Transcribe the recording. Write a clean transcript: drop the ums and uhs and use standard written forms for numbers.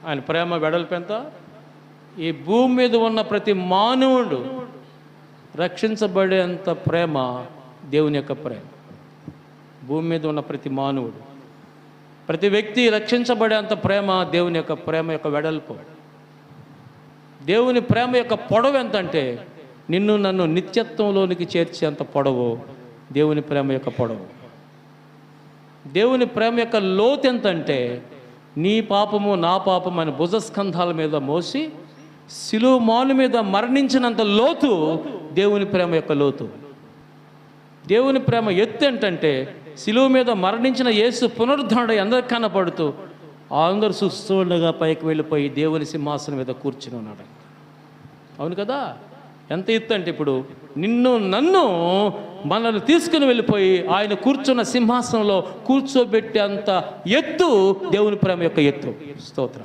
ఆయన ప్రేమ వెడల్పు ఎంత? ఈ భూమి మీద ఉన్న ప్రతి మానవుడు రక్షించబడేంత ప్రేమ దేవుని యొక్క ప్రేమ. భూమి మీద ఉన్న ప్రతి మానవుడు, ప్రతి వ్యక్తి రక్షించబడేంత ప్రేమ దేవుని యొక్క ప్రేమ యొక్క వెడల్పు. దేవుని ప్రేమ యొక్క పొడవు ఎంతంటే, నిన్ను నన్ను నిత్యత్వంలోనికి చేర్చేంత పొడవు దేవుని ప్రేమ యొక్క పొడవు. దేవుని ప్రేమ యొక్క లోతు ఎంతంటే, నీ పాపము నా పాపము అని భుజస్కంధాల మీద మోసి శిలువ మాను మీద మరణించినంత లోతు దేవుని ప్రేమ యొక్క లోతు. దేవుని ప్రేమ ఎత్తు ఏంటంటే, శిలువ మీద మరణించిన యేసు పునరుద్ధరణ అందరికి కనపడుతూ అందరూ చూస్తుండగా పైకి వెళ్ళిపోయి దేవుని సింహాసనం మీద కూర్చుని ఉన్నాడు. అవును కదా? ఎంత ఎత్తు అంటే, ఇప్పుడు నిన్ను నన్ను మనల్ని తీసుకుని వెళ్ళిపోయి ఆయన కూర్చున్న సింహాసనంలో కూర్చోబెట్టేంత ఎత్తు దేవుని ప్రేమ యొక్క ఎత్తు. స్తోత్రం.